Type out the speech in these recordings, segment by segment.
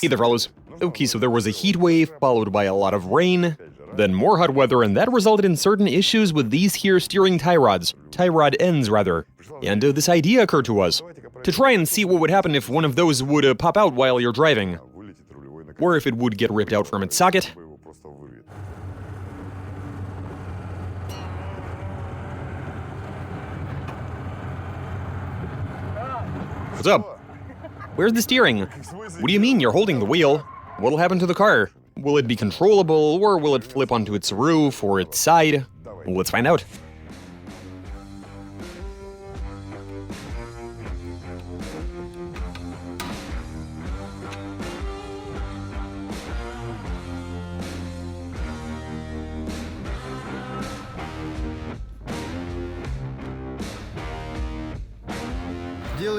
Hey there, fellas. Okay, so there was a heat wave, followed by a lot of rain, then more hot weather, and that resulted in certain issues with these here steering tie rods. Tie rod ends, rather. And this idea occurred to us. To try and see what would happen if one of those would pop out while you're driving. Or if it would get ripped out from its socket. What's up? Where's the steering? What do you mean you're holding the wheel? What'll happen to the car? Will it be controllable, or will it flip onto its roof or its side? Well, let's find out.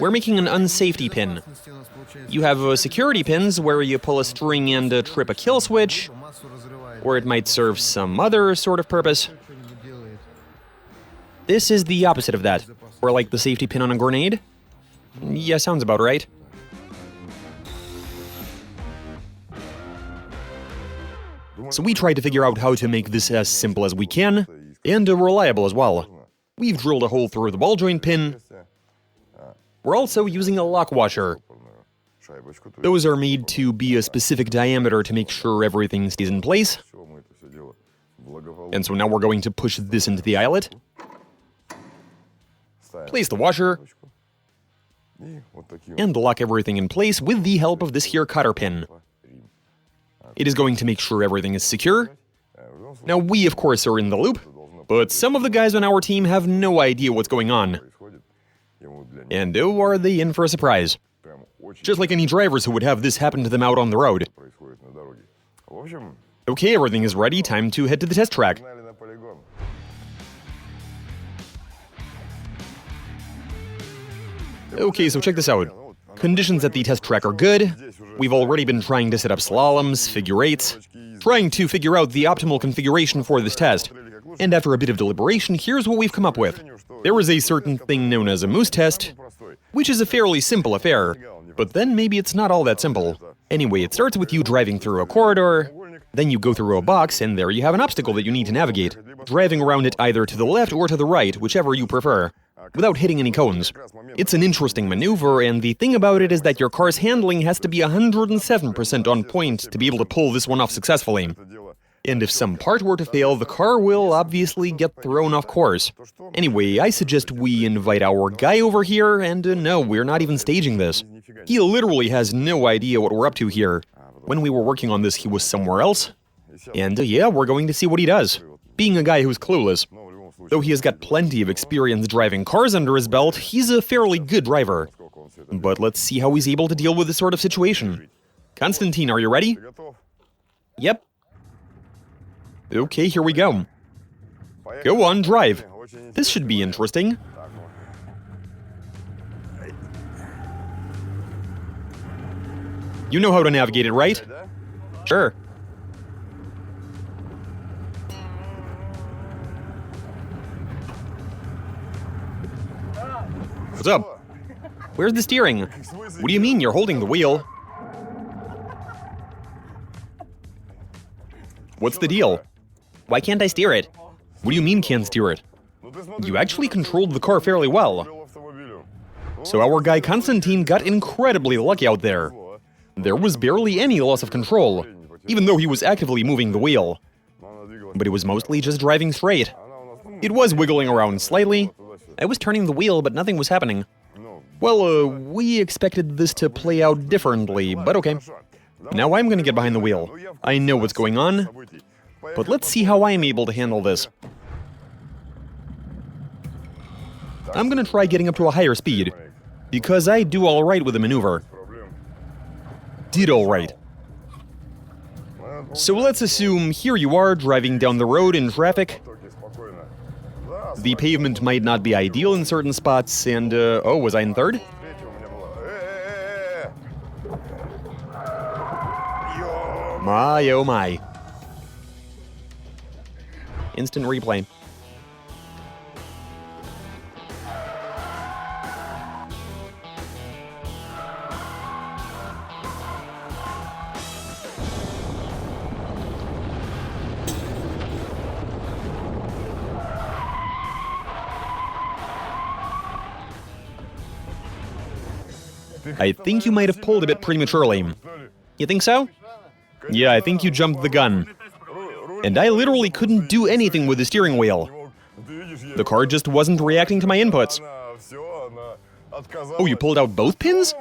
We're making an unsafety pin. You have security pins where you pull a string and trip a kill switch, or it might serve some other sort of purpose. This is the opposite of that, or like the safety pin on a grenade. Yeah, sounds about right. So we tried to figure out how to make this as simple as we can, and reliable as well. We've drilled a hole through the ball joint pin. We're also using a lock washer. Those are made to be a specific diameter to make sure everything stays in place. And so now we're going to push this into the eyelet. Place the washer. And lock everything in place with the help of this here cotter pin. It is going to make sure everything is secure. Now we, of course, are in the loop, but some of the guys on our team have no idea what's going on. And oh, are they in for a surprise. Just like any drivers who would have this happen to them out on the road. Okay, everything is ready, time to head to the test track. Okay, so check this out. Conditions at the test track are good. We've already been trying to set up slaloms, figure eights, trying to figure out the optimal configuration for this test. And after a bit of deliberation, here's what we've come up with. There is a certain thing known as a moose test, which is a fairly simple affair, but then maybe it's not all that simple. Anyway, it starts with you driving through a corridor, then you go through a box, and there you have an obstacle that you need to navigate, driving around it either to the left or to the right, whichever you prefer, without hitting any cones. It's an interesting maneuver, and the thing about it is that your car's handling has to be 107% on point to be able to pull this one off successfully. And if some part were to fail, the car will obviously get thrown off course. Anyway, I suggest we invite our guy over here, and no, we're not even staging this. He literally has no idea what we're up to here. When we were working on this, he was somewhere else. And yeah, we're going to see what he does. Being a guy who's clueless. Though he has got plenty of experience driving cars under his belt, he's a fairly good driver. But let's see how he's able to deal with this sort of situation. Konstantin, are you ready? Yep. Okay, here we go. Go on, drive. This should be interesting. You know how to navigate it, right? Sure. What's up? Where's the steering? What do you mean you're holding the wheel? What's the deal? Why can't I steer it? What do you mean can't steer it? You actually controlled the car fairly well. So our guy Konstantin got incredibly lucky out there. There was barely any loss of control, even though he was actively moving the wheel. But it was mostly just driving straight. It was wiggling around slightly. I was turning the wheel, but nothing was happening. Well, we expected this to play out differently, but okay. Now I'm gonna get behind the wheel. I know what's going on, but let's see how I'm able to handle this. I'm gonna try getting up to a higher speed, because I do alright with the maneuver. Did alright. So let's assume here you are driving down the road in traffic. The pavement might not be ideal in certain spots, and oh, was I in third? My, oh my. Instant replay. I think you might have pulled a bit prematurely. You think so? Yeah, I think you jumped the gun. And I literally couldn't do anything with the steering wheel. The car just wasn't reacting to my inputs. Oh, you pulled out both pins?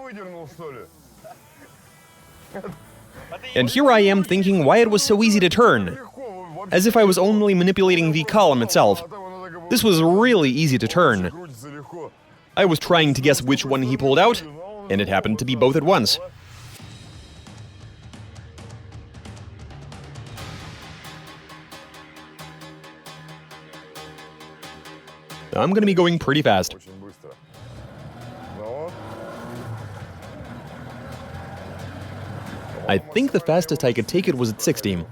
And here I am thinking why it was so easy to turn. As if I was only manipulating the column itself. This was really easy to turn. I was trying to guess which one he pulled out, and it happened to be both at once. I'm gonna be going pretty fast. I think the fastest I could take it was at 60.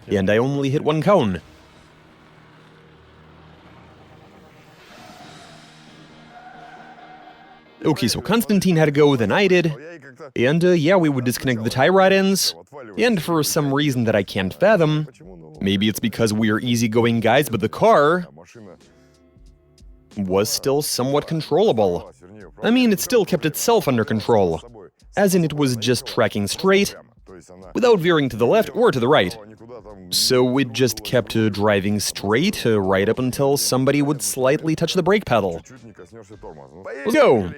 And I only hit one cone. Okay, so Konstantin had to go, then I did. And yeah, we would disconnect the tie rod ends. And for some reason that I can't fathom, maybe it's because we're easygoing guys, but the car was still somewhat controllable. I mean, it still kept itself under control. As in, it was just tracking straight, without veering to the left or to the right. So it just kept driving straight right up until somebody would slightly touch the brake pedal. Let's go!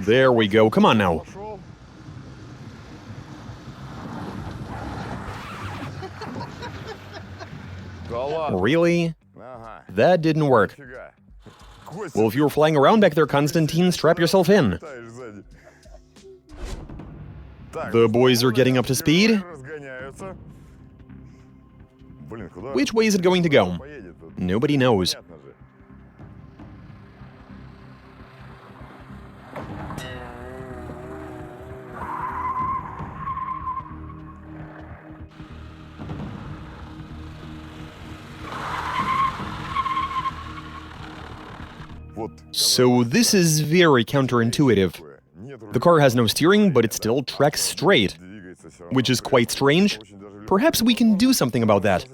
There we go, come on now. Really? That didn't work. Well, if you were flying around back there, Konstantin, strap yourself in. The boys are getting up to speed. Which way is it going to go? Nobody knows. So this is very counterintuitive. The car has no steering, but it still tracks straight, which is quite strange. Perhaps we can do something about that.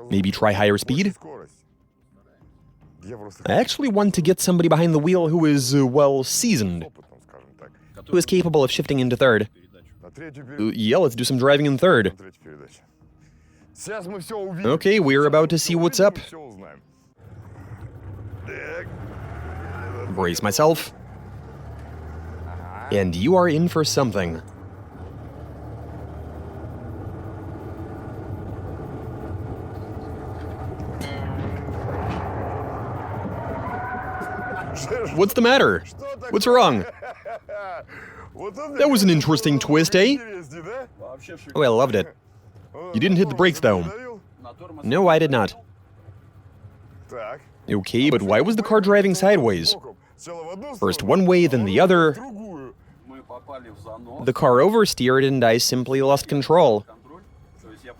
Maybe try higher speed? I actually want to get somebody behind the wheel who is, well, seasoned. Who is capable of shifting into third. Yeah, let's do some driving in third. Okay, we're about to see what's up. Brace myself. And you are in for something. What's the matter? What's wrong? That was an interesting twist, eh? Oh, I loved it. You didn't hit the brakes, though. No, I did not. Okay, but why was the car driving sideways? First one way, then the other. The car oversteered and I simply lost control.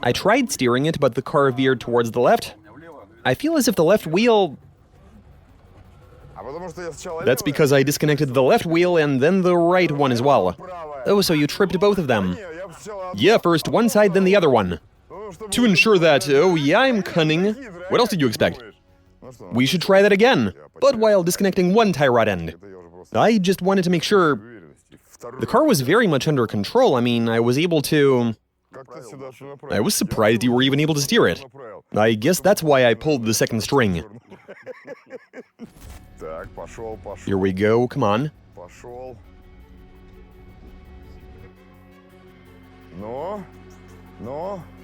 I tried steering it, but the car veered towards the left. I feel as if the left wheel... That's because I disconnected the left wheel and then the right one as well. Oh, so you tripped both of them. Yeah, first one side, then the other one. To ensure that, oh yeah, I'm cunning. What else did you expect? We should try that again, but while disconnecting one tie rod end. I just wanted to make sure... The car was very much under control. I mean, I was able to... I was surprised you were even able to steer it. I guess that's why I pulled the second string. Here we go, come on.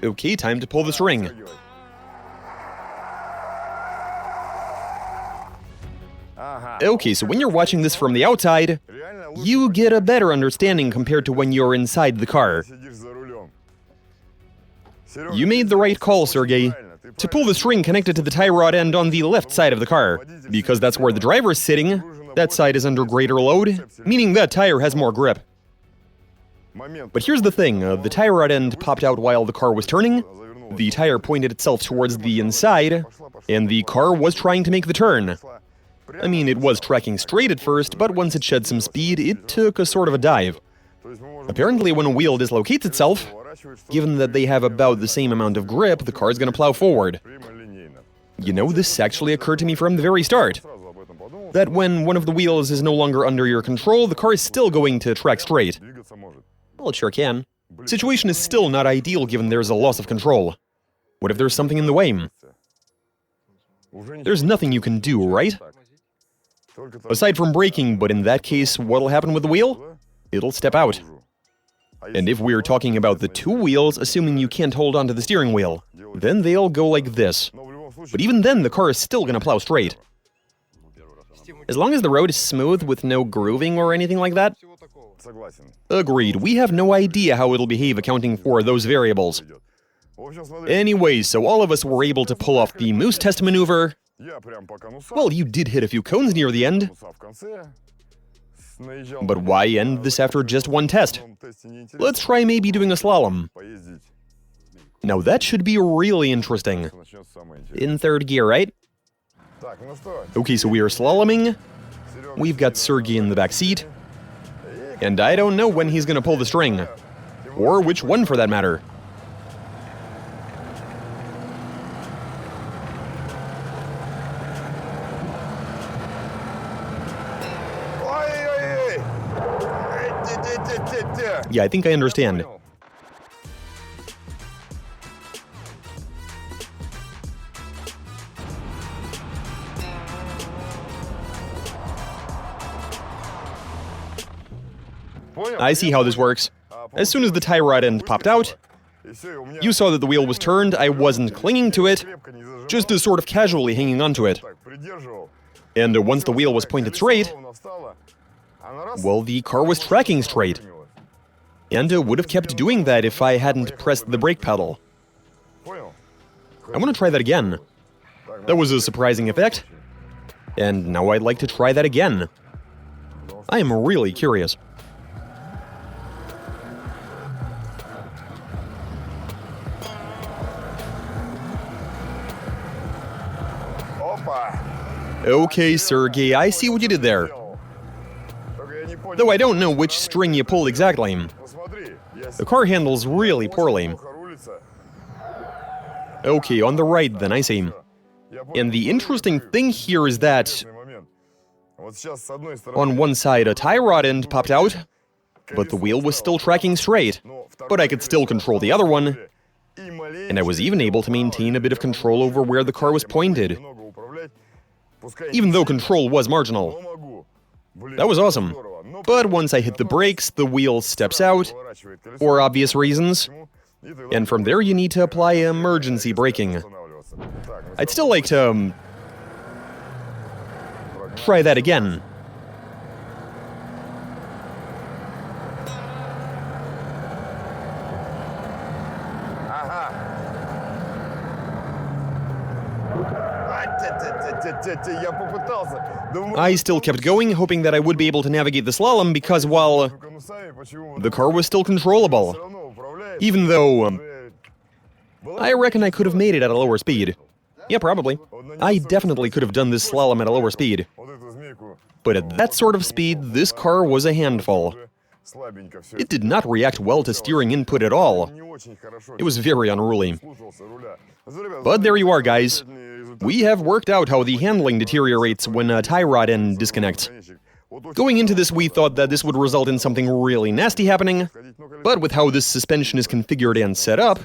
Okay, time to pull the string. Okay, so when you're watching this from the outside, you get a better understanding compared to when you're inside the car. You made the right call, Sergey. To pull the string connected to the tie rod end on the left side of the car, because that's where the driver is sitting. That side is under greater load, meaning that tire has more grip. But here's the thing, the tie rod end popped out while the car was turning, the tire pointed itself towards the inside, and the car was trying to make the turn. I mean, it was tracking straight at first, but once it shed some speed, it took a sort of a dive. Apparently, when a wheel dislocates itself, given that they have about the same amount of grip, the car is gonna plow forward. You know, this actually occurred to me from the very start. That when one of the wheels is no longer under your control, the car is still going to track straight. Well, it sure can. Situation is still not ideal given there's a loss of control. What if there's something in the way? There's nothing you can do, right? Aside from braking, but in that case, what'll happen with the wheel? It'll step out. And if we're talking about the two wheels, assuming you can't hold onto the steering wheel, then they'll go like this. But even then, the car is still gonna plow straight. As long as the road is smooth with no grooving or anything like that. Agreed, we have no idea how it'll behave accounting for those variables. Anyway, so all of us were able to pull off the moose test maneuver. Well, you did hit a few cones near the end. But why end this after just one test? Let's try maybe doing a slalom. Now that should be really interesting. In third gear, right? Okay, so we are slaloming. We've got Sergey in the back seat. And I don't know when he's gonna pull the string. Or which one, for that matter. Yeah, I think I understand. I see how this works. As soon as the tie rod end popped out, you saw that the wheel was turned. I wasn't clinging to it, just sort of casually hanging onto it. And once the wheel was pointed straight, well, the car was tracking straight. And would have kept doing that if I hadn't pressed the brake pedal. I want to try that again. That was a surprising effect. And now I'd like to try that again. I am really curious. Okay, Sergey, I see what you did there. Though I don't know which string you pulled exactly. The car handles really poorly. Okay, on the right then, I see. And the interesting thing here is that on one side a tie rod end popped out, but the wheel was still tracking straight. But I could still control the other one, and I was even able to maintain a bit of control over where the car was pointed. Even though control was marginal. That was awesome. But once I hit the brakes, the wheel steps out, for obvious reasons. And from there you need to apply emergency braking. I'd still like to try that again. I still kept going, hoping that I would be able to navigate the slalom because, well, the car was still controllable. Even though, I reckon I could have made it at a lower speed. Yeah, probably. I definitely could have done this slalom at a lower speed. But at that sort of speed, this car was a handful. It did not react well to steering input at all. It was very unruly. But there you are, guys. We have worked out how the handling deteriorates when a tie rod end disconnects. Going into this, we thought that this would result in something really nasty happening, but with how this suspension is configured and set up,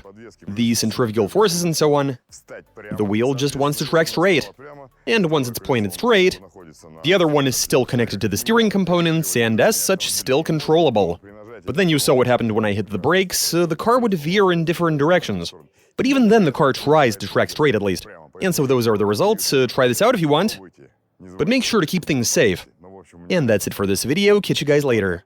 the centrifugal forces and so on, the wheel just wants to track straight. And once it's pointed straight, the other one is still connected to the steering components and as such still controllable. But then you saw what happened when I hit the brakes, the car would veer in different directions. But even then the car tries to track straight at least. And so those are the results, try this out if you want. But make sure to keep things safe. And that's it for this video, catch you guys later.